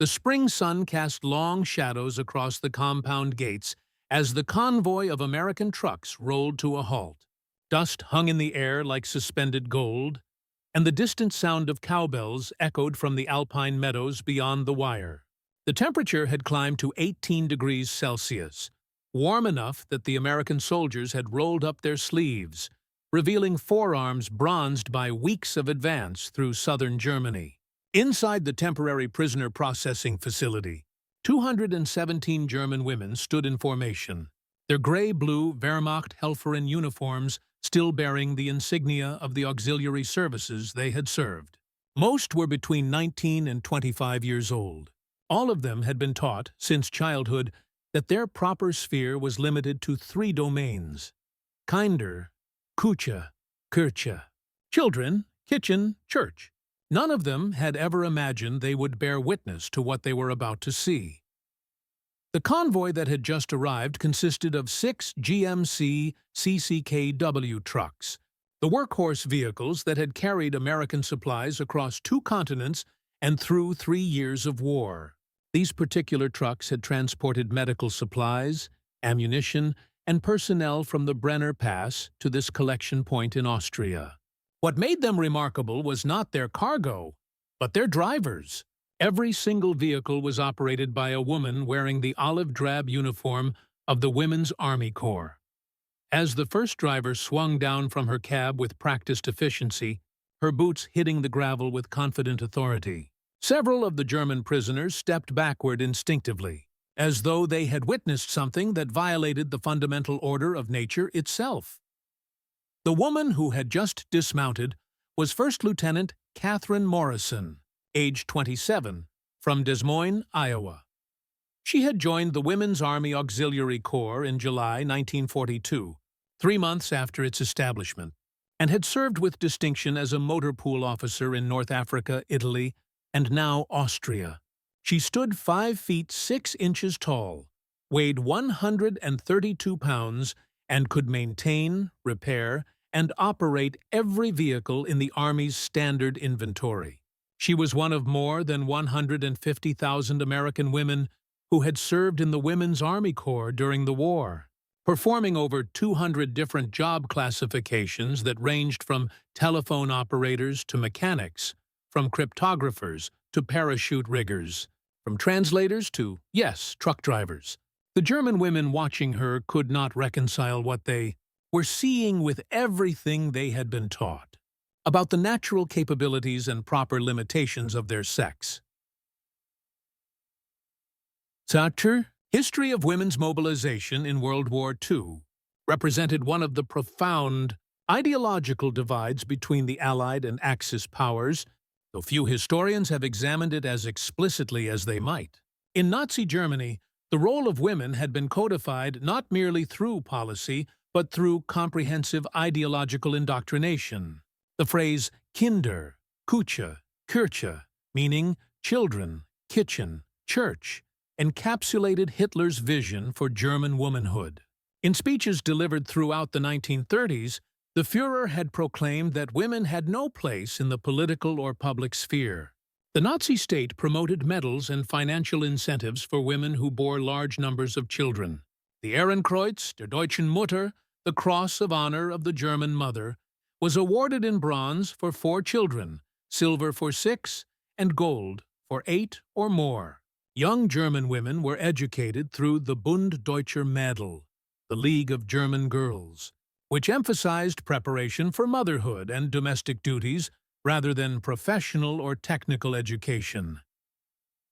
The spring sun cast long shadows across the compound gates as the convoy of American trucks rolled to a halt. Dust hung in the air like suspended gold, and the distant sound of cowbells echoed from the alpine meadows beyond the wire. The temperature had climbed to 18 degrees Celsius, warm enough that the American soldiers had rolled up their sleeves, revealing forearms bronzed by weeks of advance through southern Germany. Inside the temporary prisoner processing facility, 217 German women stood in formation, their gray-blue Wehrmacht-Helferin uniforms still bearing the insignia of the auxiliary services they had served. Most were between 19 and 25 years old. All of them had been taught, since childhood, that their proper sphere was limited to 3 domains: Kinder, Küche, Kirche. Children, kitchen, church. None of them had ever imagined they would bear witness to what they were about to see. The convoy that had just arrived consisted of 6 GMC CCKW trucks, the workhorse vehicles that had carried American supplies across 2 continents and through 3 years of war. These particular trucks had transported medical supplies, ammunition, and personnel from the Brenner Pass to this collection point in Austria. What made them remarkable was not their cargo, but their drivers. Every single vehicle was operated by a woman wearing the olive-drab uniform of the Women's Army Corps. As the first driver swung down from her cab with practiced efficiency, her boots hitting the gravel with confident authority, several of the German prisoners stepped backward instinctively, as though they had witnessed something that violated the fundamental order of nature itself. The woman who had just dismounted was First Lieutenant Catherine Morrison, age 27, from Des Moines, Iowa. She had joined the Women's Army Auxiliary Corps in July 1942, 3 months after its establishment, and had served with distinction as a motor pool officer in North Africa, Italy, and now Austria. She stood 5 feet 6 inches tall, weighed 132 pounds, and could maintain, repair, and operate every vehicle in the Army's standard inventory. She was one of more than 150,000 American women who had served in the Women's Army Corps during the war, performing over 200 different job classifications that ranged from telephone operators to mechanics, from cryptographers to parachute riggers, from translators to, yes, truck drivers. The German women watching her could not reconcile what they were seeing with everything they had been taught about the natural capabilities and proper limitations of their sex. Sartre, History of Women's Mobilization in World War II, represented one of the profound ideological divides between the Allied and Axis powers, though few historians have examined it as explicitly as they might. In Nazi Germany, the role of women had been codified not merely through policy, but through comprehensive ideological indoctrination. The phrase Kinder, Küche, Kirche, meaning children, kitchen, church, encapsulated Hitler's vision for German womanhood. In speeches delivered throughout the 1930s, the Führer had proclaimed that women had no place in the political or public sphere. The Nazi state promoted medals and financial incentives for women who bore large numbers of children. The Ehrenkreuz der Deutschen Mutter, the Cross of Honor of the German Mother, was awarded in bronze for 4 children, silver for 6, and gold for 8 or more. Young German women were educated through the Bund Deutscher Mädel, the League of German Girls, which emphasized preparation for motherhood and domestic duties rather than professional or technical education.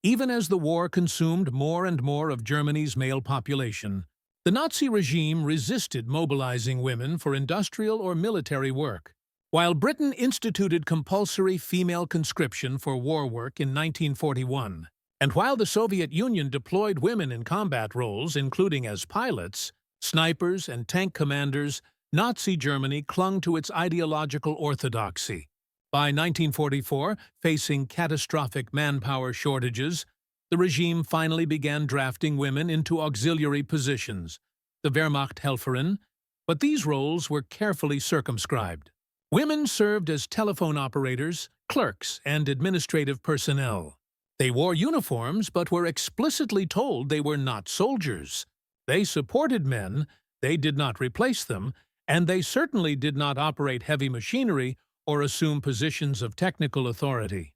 Even as the war consumed more and more of Germany's male population, the Nazi regime resisted mobilizing women for industrial or military work. While Britain instituted compulsory female conscription for war work in 1941, and while the Soviet Union deployed women in combat roles, including as pilots, snipers, and tank commanders, Nazi Germany clung to its ideological orthodoxy. By 1944, facing catastrophic manpower shortages, the regime finally began drafting women into auxiliary positions, the Wehrmacht-Helferin, but these roles were carefully circumscribed. Women served as telephone operators, clerks, and administrative personnel. They wore uniforms but were explicitly told they were not soldiers. They supported men, they did not replace them, and they certainly did not operate heavy machinery or assume positions of technical authority.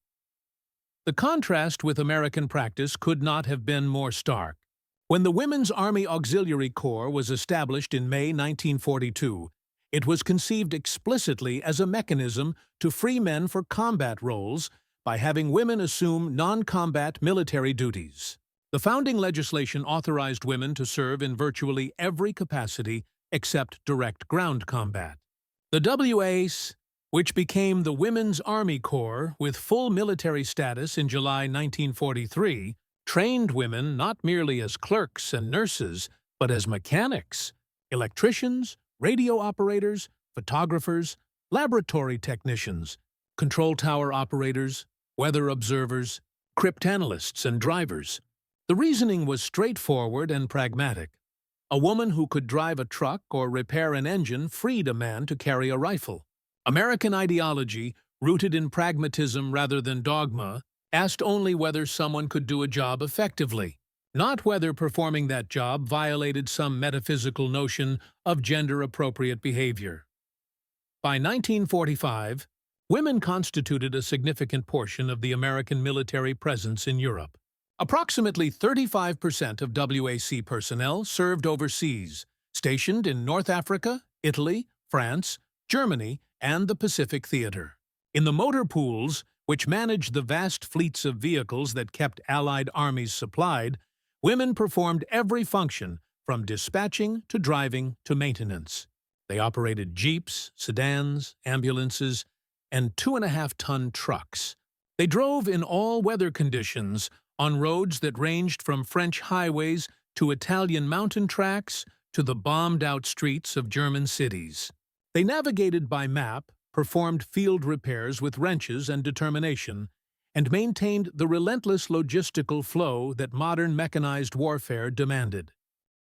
The contrast with American practice could not have been more stark. When the Women's Army Auxiliary Corps was established in May 1942, it was conceived explicitly as a mechanism to free men for combat roles by having women assume non-combat military duties. The founding legislation authorized women to serve in virtually every capacity except direct ground combat. The WAs, which became the Women's Army Corps with full military status in July 1943, trained women not merely as clerks and nurses, but as mechanics, electricians, radio operators, photographers, laboratory technicians, control tower operators, weather observers, cryptanalysts, and drivers. The reasoning was straightforward and pragmatic. A woman who could drive a truck or repair an engine freed a man to carry a rifle. American ideology, rooted in pragmatism rather than dogma, asked only whether someone could do a job effectively, not whether performing that job violated some metaphysical notion of gender-appropriate behavior. By 1945, women constituted a significant portion of the American military presence in Europe. Approximately 35% of WAC personnel served overseas, stationed in North Africa, Italy, France, Germany, and the Pacific Theater. In the motor pools, which managed the vast fleets of vehicles that kept Allied armies supplied, women performed every function, from dispatching to driving to maintenance. They operated jeeps, sedans, ambulances, and 2.5-ton trucks. They drove in all weather conditions, on roads that ranged from French highways to Italian mountain tracks to the bombed-out streets of German cities. They navigated by map, performed field repairs with wrenches and determination, and maintained the relentless logistical flow that modern mechanized warfare demanded.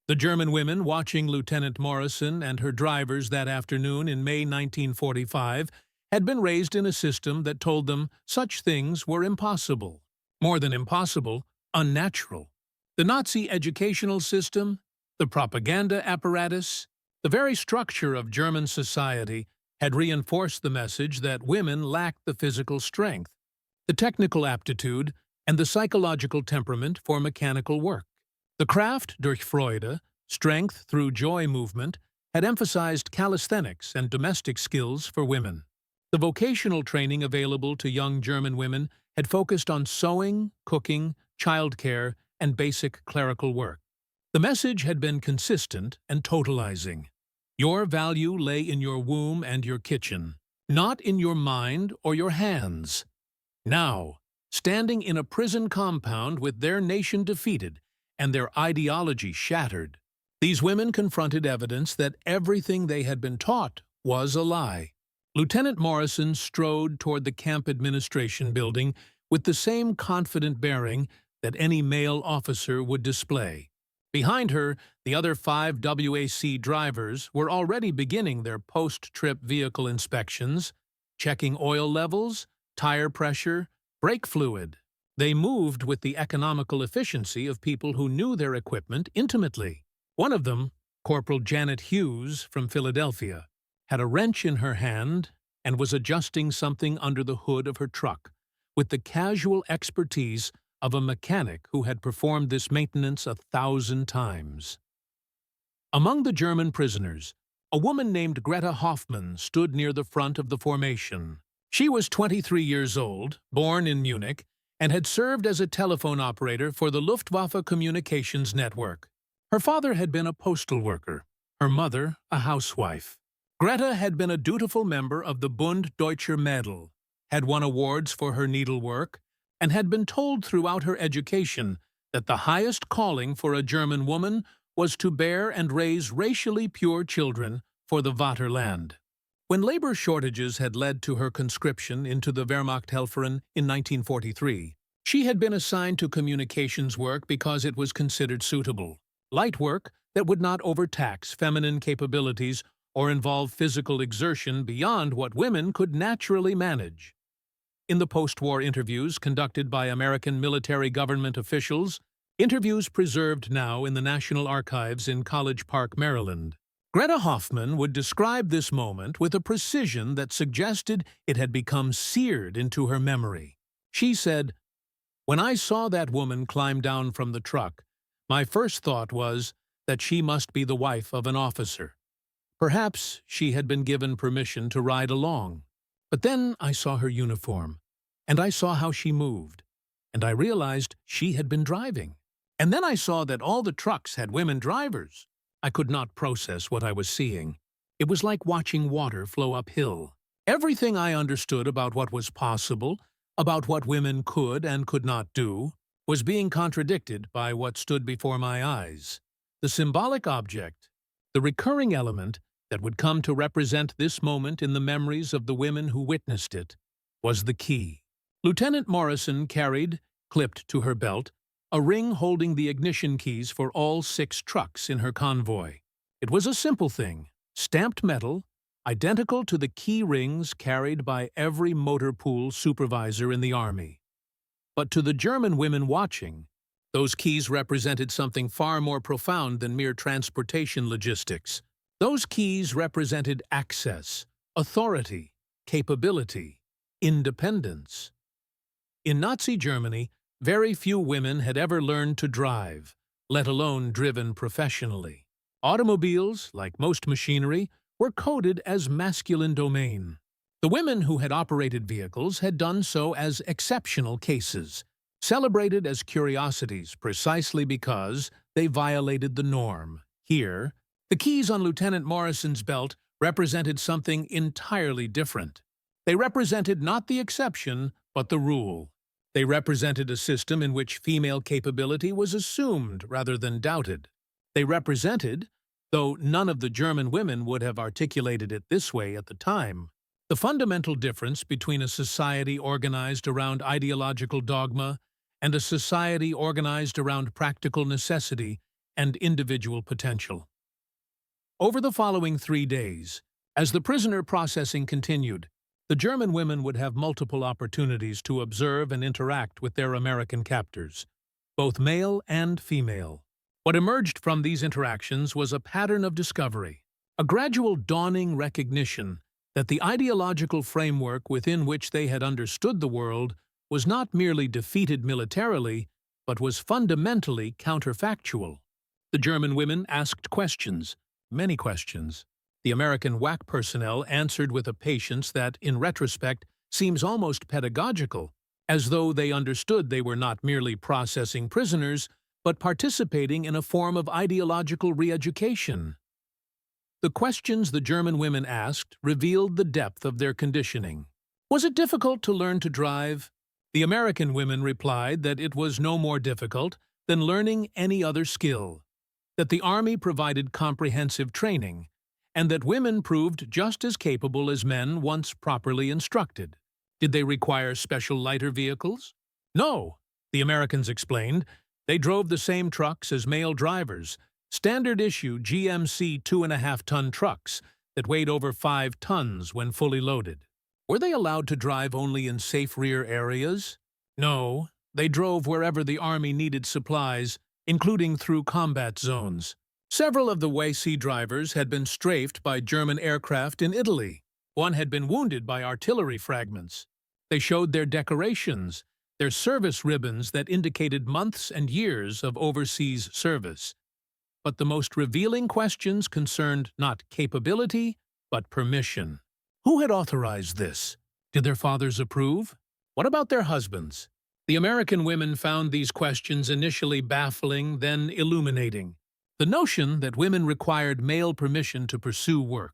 The German women watching Lieutenant Morrison and her drivers that afternoon in May 1945 had been raised in a system that told them such things were impossible. More than impossible, unnatural. The Nazi educational system, the propaganda apparatus, the very structure of German society had reinforced the message that women lacked the physical strength, the technical aptitude, and the psychological temperament for mechanical work. The Kraft durch Freude, strength through joy movement, had emphasized calisthenics and domestic skills for women. The vocational training available to young German women had focused on sewing, cooking, childcare, and basic clerical work. The message had been consistent and totalizing. Your value lay in your womb and your kitchen, not in your mind or your hands. Now, standing in a prison compound with their nation defeated and their ideology shattered, these women confronted evidence that everything they had been taught was a lie. Lieutenant Morrison strode toward the camp administration building with the same confident bearing that any male officer would display. Behind her, the other 5 WAC drivers were already beginning their post-trip vehicle inspections, checking oil levels, tire pressure, brake fluid. They moved with the economical efficiency of people who knew their equipment intimately. One of them, Corporal Janet Hughes from Philadelphia, had a wrench in her hand and was adjusting something under the hood of her truck with the casual expertise of a mechanic who had performed this maintenance 1,000 times. Among the German prisoners, a woman named Greta Hoffmann stood near the front of the formation. She was 23 years old, born in Munich, and had served as a telephone operator for the Luftwaffe communications network. Her father had been a postal worker, her mother a housewife. Greta had been a dutiful member of the Bund Deutscher Mädel, had won awards for her needlework, and had been told throughout her education that the highest calling for a German woman was to bear and raise racially pure children for the Vaterland. When labor shortages had led to her conscription into the Wehrmachtshelferin in 1943, she had been assigned to communications work because it was considered suitable. Light work that would not overtax feminine capabilities or involve physical exertion beyond what women could naturally manage. In the post-war interviews conducted by American military government officials, interviews preserved now in the National Archives in College Park, Maryland, Greta Hoffman would describe this moment with a precision that suggested it had become seared into her memory. She said, "When I saw that woman climb down from the truck, my first thought was that she must be the wife of an officer. Perhaps she had been given permission to ride along. But then I saw her uniform, and I saw how she moved, and I realized she had been driving. And then I saw that all the trucks had women drivers. I could not process what I was seeing. It was like watching water flow uphill. Everything I understood about what was possible, about what women could and could not do, was being contradicted by what stood before my eyes. The symbolic object, the recurring element that would come to represent this moment in the memories of the women who witnessed it, was the key." Lieutenant Morrison carried, clipped to her belt, a ring holding the ignition keys for all 6 trucks in her convoy. It was a simple thing, stamped metal, identical to the key rings carried by every motor pool supervisor in the Army. But to the German women watching, those keys represented something far more profound than mere transportation logistics. Those keys represented access, authority, capability, independence. In Nazi Germany, very few women had ever learned to drive, let alone driven professionally. Automobiles, like most machinery, were coded as masculine domain. The women who had operated vehicles had done so as exceptional cases, celebrated as curiosities precisely because they violated the norm. Here, the keys on Lieutenant Morrison's belt represented something entirely different. They represented not the exception, but the rule. They represented a system in which female capability was assumed rather than doubted. They represented, though none of the German women would have articulated it this way at the time, the fundamental difference between a society organized around ideological dogma and a society organized around practical necessity and individual potential. Over the following 3 days, as the prisoner processing continued, the German women would have multiple opportunities to observe and interact with their American captors, both male and female. What emerged from these interactions was a pattern of discovery, a gradual dawning recognition that the ideological framework within which they had understood the world was not merely defeated militarily, but was fundamentally counterfactual. The German women asked questions, many questions. The American WAC personnel answered with a patience that, in retrospect, seems almost pedagogical, as though they understood they were not merely processing prisoners, but participating in a form of ideological re-education. The questions the German women asked revealed the depth of their conditioning. Was it difficult to learn to drive? The American women replied that it was no more difficult than learning any other skill, that the Army provided comprehensive training, and that women proved just as capable as men once properly instructed. Did they require special lighter vehicles? No, the Americans explained. They drove the same trucks as male drivers, standard-issue GMC 2.5-ton trucks that weighed over 5 tons when fully loaded. Were they allowed to drive only in safe rear areas? No, they drove wherever the Army needed supplies, including through combat zones. Several of the WAC drivers had been strafed by German aircraft in Italy. One had been wounded by artillery fragments. They showed their decorations, their service ribbons that indicated months and years of overseas service. But the most revealing questions concerned not capability, but permission. Who had authorized this? Did their fathers approve? What about their husbands? The American women found these questions initially baffling, then illuminating. The notion that women required male permission to pursue work,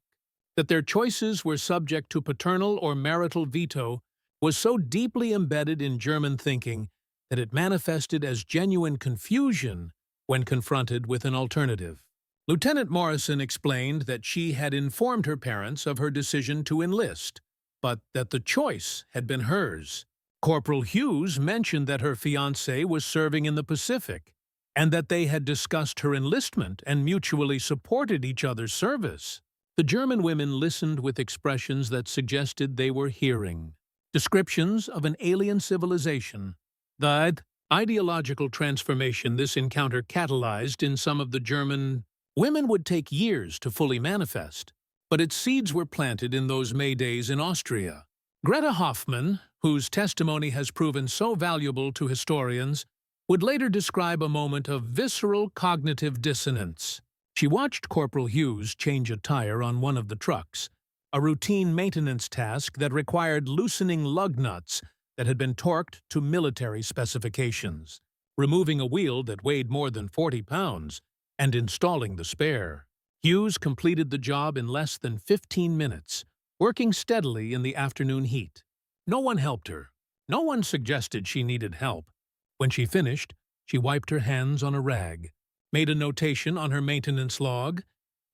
that their choices were subject to paternal or marital veto, was so deeply embedded in German thinking that it manifested as genuine confusion when confronted with an alternative. Lieutenant Morrison explained that she had informed her parents of her decision to enlist, but that the choice had been hers. Corporal Hughes mentioned that her fiancé was serving in the Pacific, and that they had discussed her enlistment and mutually supported each other's service. The German women listened with expressions that suggested they were hearing. descriptions of an alien civilization. The ideological transformation this encounter catalyzed in some of the German women would take years to fully manifest, but its seeds were planted in those May days in Austria. Greta Hoffmann, whose testimony has proven so valuable to historians, would later describe a moment of visceral cognitive dissonance. She watched Corporal Hughes change a tire on one of the trucks, a routine maintenance task that required loosening lug nuts that had been torqued to military specifications, removing a wheel that weighed more than 40 pounds, and installing the spare. Hughes completed the job in less than 15 minutes, working steadily in the afternoon heat. No one helped her. No one suggested she needed help. When she finished, she wiped her hands on a rag, made a notation on her maintenance log,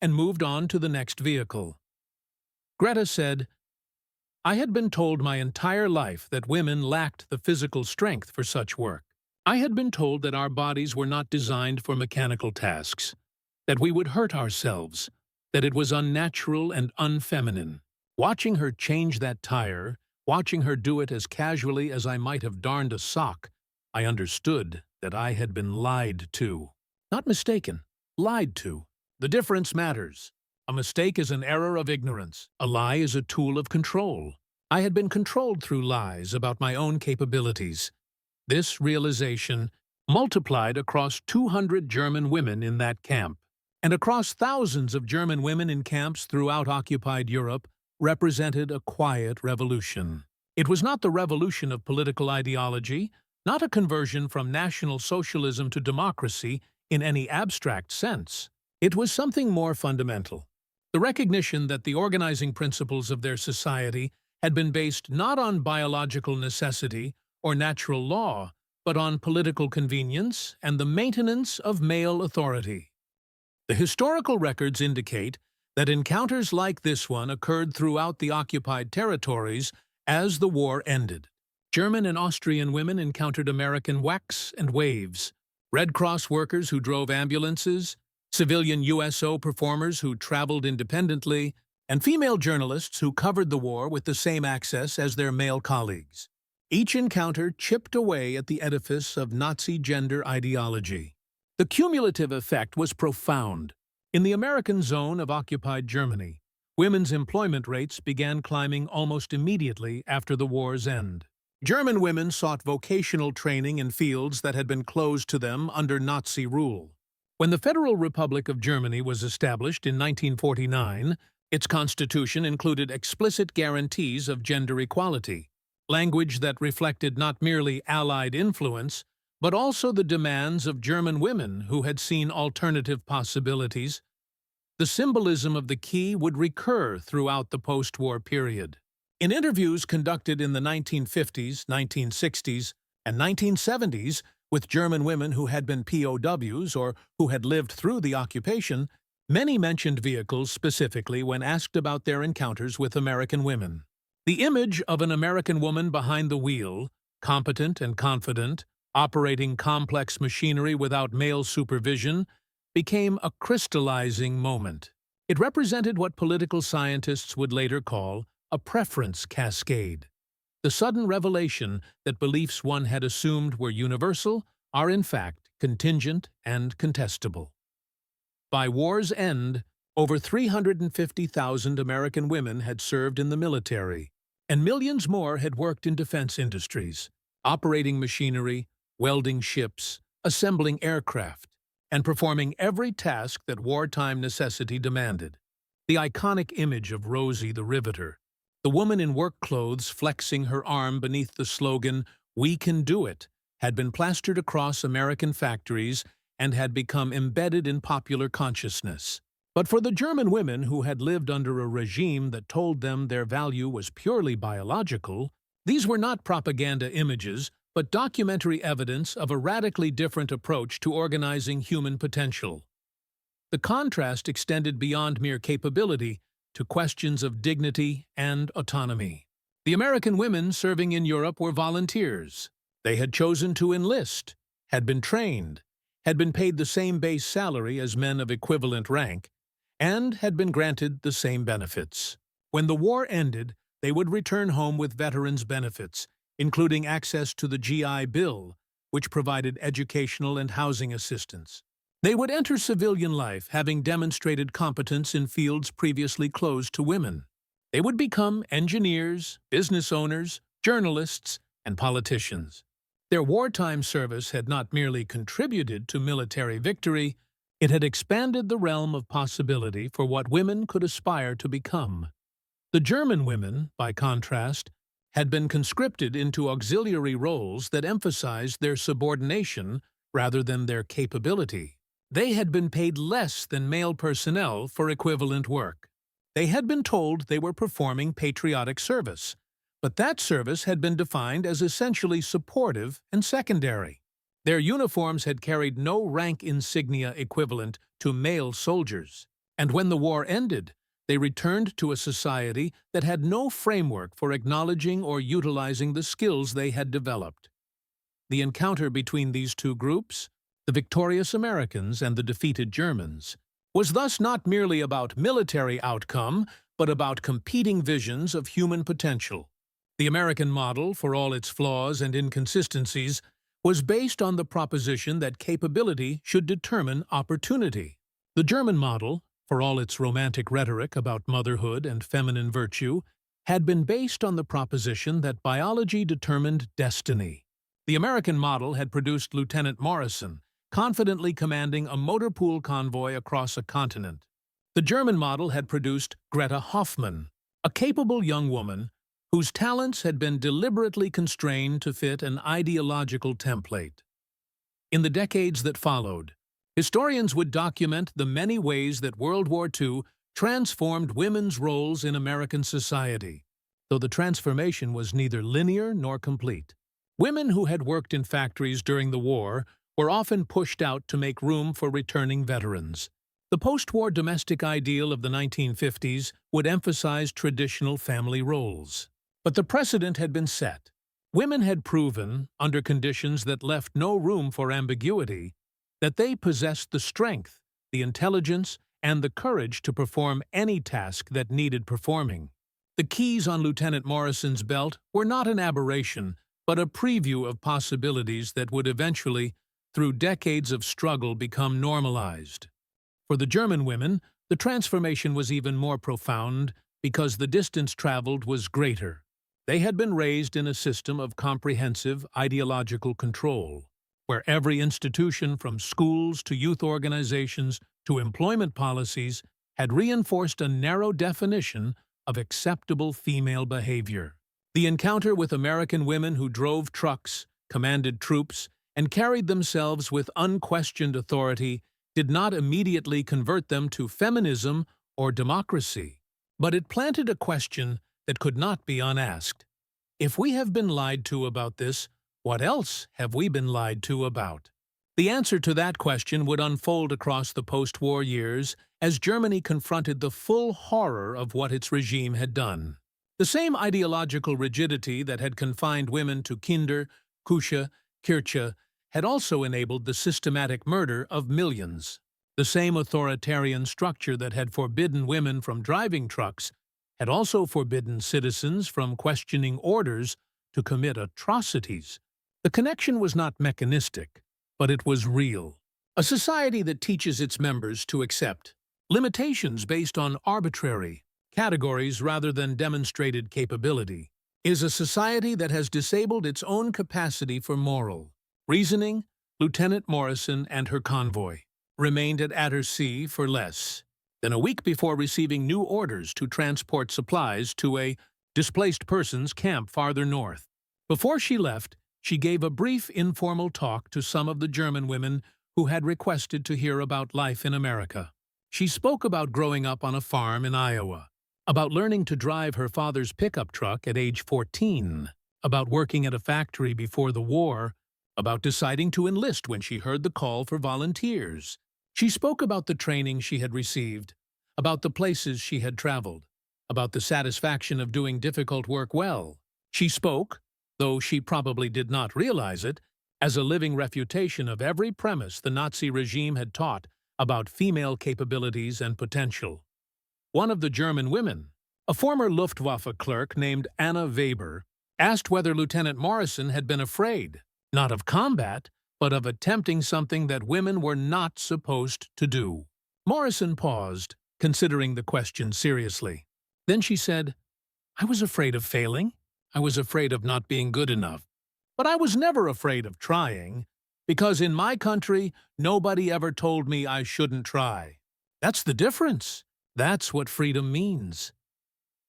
and moved on to the next vehicle. Greta said, "I had been told my entire life that women lacked the physical strength for such work. I had been told that our bodies were not designed for mechanical tasks, that we would hurt ourselves, that it was unnatural and unfeminine. Watching her change that tire, watching her do it as casually as I might have darned a sock, I understood that I had been lied to. Not mistaken, lied to. The difference matters. A mistake is an error of ignorance. A lie is a tool of control. I had been controlled through lies about my own capabilities. This realization multiplied across 200 German women in that camp, and across thousands of German women in camps throughout occupied Europe, represented a quiet revolution. It was not the revolution of political ideology, not a conversion from National Socialism to democracy in any abstract sense. It was something more fundamental. The recognition that the organizing principles of their society had been based not on biological necessity or natural law, but on political convenience and the maintenance of male authority. The historical records indicate that encounters like this one occurred throughout the occupied territories as the war ended. German and Austrian women encountered American WACs and WAVEs, Red Cross workers who drove ambulances, civilian USO performers who traveled independently, and female journalists who covered the war with the same access as their male colleagues. Each encounter chipped away at the edifice of Nazi gender ideology. The cumulative effect was profound. In the American zone of occupied Germany, women's employment rates began climbing almost immediately after the war's end. German women sought vocational training in fields that had been closed to them under Nazi rule. When the Federal Republic of Germany was established in 1949, its constitution included explicit guarantees of gender equality, language that reflected not merely Allied influence, but also the demands of German women who had seen alternative possibilities. The symbolism of the key would recur throughout the post-war period. In interviews conducted in the 1950s, 1960s, and 1970s with German women who had been POWs or who had lived through the occupation, many mentioned vehicles specifically when asked about their encounters with American women. The image of an American woman behind the wheel, competent and confident, operating complex machinery without male supervision, became a crystallizing moment. It represented what political scientists would later call a preference cascade. The sudden revelation that beliefs one had assumed were universal are in fact contingent and contestable. By war's end, over 350,000 American women had served in the military, and millions more had worked in defense industries, operating machinery, welding ships, assembling aircraft, and performing every task that wartime necessity demanded. The iconic image of Rosie the Riveter, the woman in work clothes flexing her arm beneath the slogan, "We can do it," had been plastered across American factories and had become embedded in popular consciousness. But for the German women who had lived under a regime that told them their value was purely biological, these were not propaganda images, but documentary evidence of a radically different approach to organizing human potential. The contrast extended beyond mere capability to questions of dignity and autonomy. The American women serving in Europe were volunteers. They had chosen to enlist, had been trained, had been paid the same base salary as men of equivalent rank, and had been granted the same benefits. When the war ended, they would return home with veterans' benefits, including access to the GI Bill, which provided educational and housing assistance. They would enter civilian life having demonstrated competence in fields previously closed to women. They would become engineers, business owners, journalists, and politicians. Their wartime service had not merely contributed to military victory, it had expanded the realm of possibility for what women could aspire to become. The German women, by contrast, had been conscripted into auxiliary roles that emphasized their subordination rather than their capability. They had been paid less than male personnel for equivalent work. They had been told they were performing patriotic service, but that service had been defined as essentially supportive and secondary. Their uniforms had carried no rank insignia equivalent to male soldiers, and when the war ended, they returned to a society that had no framework for acknowledging or utilizing the skills they had developed. The encounter between these two groups, the victorious Americans and the defeated Germans, was thus not merely about military outcome, but about competing visions of human potential. The American model, for all its flaws and inconsistencies, was based on the proposition that capability should determine opportunity. The German model, for all its romantic rhetoric about motherhood and feminine virtue, had been based on the proposition that biology determined destiny. The American model had produced Lieutenant Morrison, confidently commanding a motor pool convoy across a continent. The German model had produced Greta Hoffmann, a capable young woman whose talents had been deliberately constrained to fit an ideological template. In the decades that followed, historians would document the many ways that World War II transformed women's roles in American society, though the transformation was neither linear nor complete. Women who had worked in factories during the war were often pushed out to make room for returning veterans. The post-war domestic ideal of the 1950s would emphasize traditional family roles. But the precedent had been set. Women had proven, under conditions that left no room for ambiguity, that they possessed the strength, the intelligence, and the courage to perform any task that needed performing. The keys on Lieutenant Morrison's belt were not an aberration, but a preview of possibilities that would eventually, through decades of struggle, become normalized. For the German women, the transformation was even more profound because the distance traveled was greater. They had been raised in a system of comprehensive ideological control, where every institution from schools to youth organizations to employment policies had reinforced a narrow definition of acceptable female behavior. The encounter with American women who drove trucks, commanded troops, and carried themselves with unquestioned authority did not immediately convert them to feminism or democracy, but it planted a question that could not be unasked. If we have been lied to about this, what else have we been lied to about? The answer to that question would unfold across the post-war years as Germany confronted the full horror of what its regime had done. The same ideological rigidity that had confined women to Kinder, Küche, Kirche had also enabled the systematic murder of millions. The same authoritarian structure that had forbidden women from driving trucks had also forbidden citizens from questioning orders to commit atrocities. The connection was not mechanistic, but it was real. A society that teaches its members to accept limitations based on arbitrary categories rather than demonstrated capability is a society that has disabled its own capacity for moral reasoning. Lieutenant Morrison and her convoy remained at Attersee for less than a week before receiving new orders to transport supplies to a displaced persons camp farther north. Before she left, she gave a brief informal talk to some of the German women who had requested to hear about life in America. She spoke about growing up on a farm in Iowa, about learning to drive her father's pickup truck at age 14, about working at a factory before the war, about deciding to enlist when she heard the call for volunteers. She spoke about the training she had received, about the places she had traveled, about the satisfaction of doing difficult work well. She spoke, though she probably did not realize it, as a living refutation of every premise the Nazi regime had taught about female capabilities and potential. One of the German women, A former Luftwaffe clerk named Anna Weber asked whether Lieutenant Morrison had been afraid, not of combat, but of attempting something that women were not supposed to do. Morrison paused, considering the question seriously. Then she said, "I was afraid of failing. I was afraid of not being good enough. But I was never afraid of trying, because in my country, nobody ever told me I shouldn't try. That's the difference. That's what freedom means."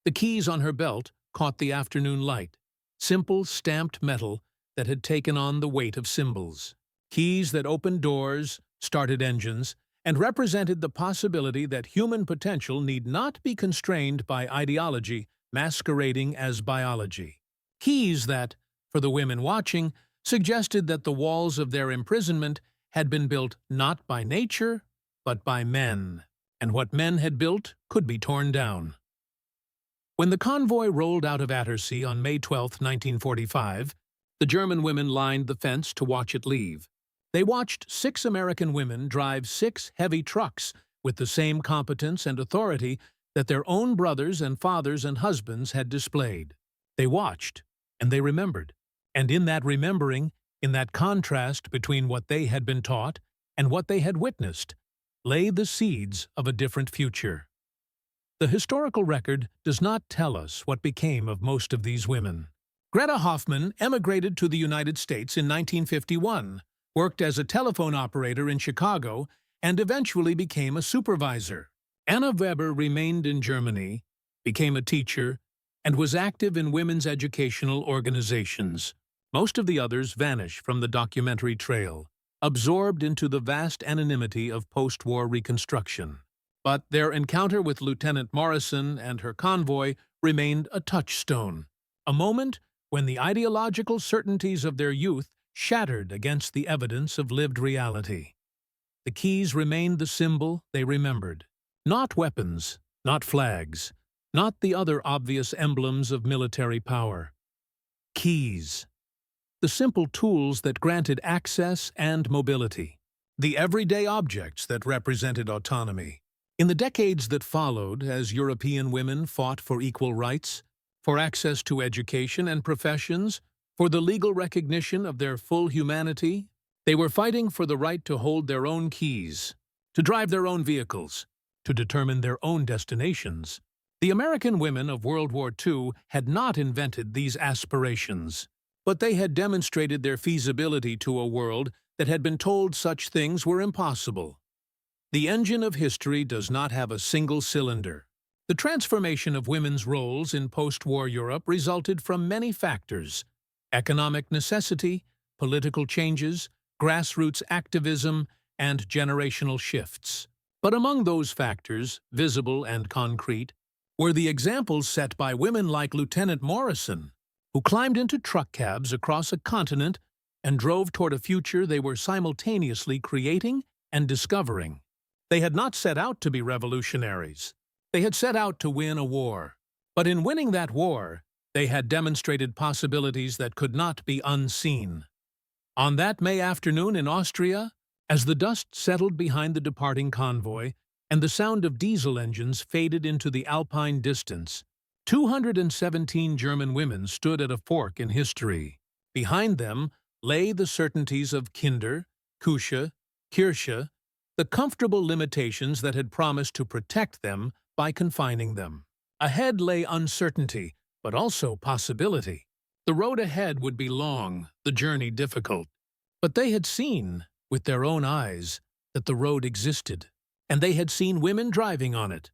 The keys on her belt caught the afternoon light, simple stamped metal that had taken on the weight of symbols. Keys that opened doors, started engines, and represented the possibility that human potential need not be constrained by ideology masquerading as biology. Keys that, for the women watching, suggested that the walls of their imprisonment had been built not by nature, but by men, and what men had built could be torn down. When the convoy rolled out of Attersee on May 12, 1945, the German women lined the fence to watch it leave. They watched 6 American women drive 6 heavy trucks with the same competence and authority that their own brothers and fathers and husbands had displayed. They watched, and they remembered. And in that remembering, in that contrast between what they had been taught and what they had witnessed, lay the seeds of a different future. The historical record does not tell us what became of most of these women. Greta Hoffmann emigrated to the United States in 1951, worked as a telephone operator in Chicago, and eventually became a supervisor. Anna Weber remained in Germany, became a teacher, and was active in women's educational organizations. Most of the others vanish from the documentary trail, absorbed into the vast anonymity of post-war reconstruction. But their encounter with Lieutenant Morrison and her convoy remained a touchstone, a moment when the ideological certainties of their youth shattered against the evidence of lived reality. The keys remained the symbol they remembered. Not weapons, not flags, not the other obvious emblems of military power. Keys. The simple tools that granted access and mobility. The everyday objects that represented autonomy. In the decades that followed, as European women fought for equal rights, for access to education and professions, for the legal recognition of their full humanity, they were fighting for the right to hold their own keys, to drive their own vehicles, to determine their own destinations. The American women of World War II had not invented these aspirations, but they had demonstrated their feasibility to a world that had been told such things were impossible. The engine of history does not have a single cylinder. The transformation of women's roles in post-war Europe resulted from many factors: economic necessity, political changes, grassroots activism, and generational shifts. But among those factors, visible and concrete, were the examples set by women like Lieutenant Morrison, who climbed into truck cabs across a continent and drove toward a future they were simultaneously creating and discovering. They had not set out to be revolutionaries. They had set out to win a war. But in winning that war, they had demonstrated possibilities that could not be unseen. On that May afternoon in Austria, as the dust settled behind the departing convoy and the sound of diesel engines faded into the alpine distance, 217 German women stood at a fork in history. Behind them lay the certainties of Kinder, Küche, Kirche, the comfortable limitations that had promised to protect them by confining them. Ahead lay uncertainty, but also possibility. The road ahead would be long, the journey difficult. But they had seen, with their own eyes, that the road existed, and they had seen women driving on it.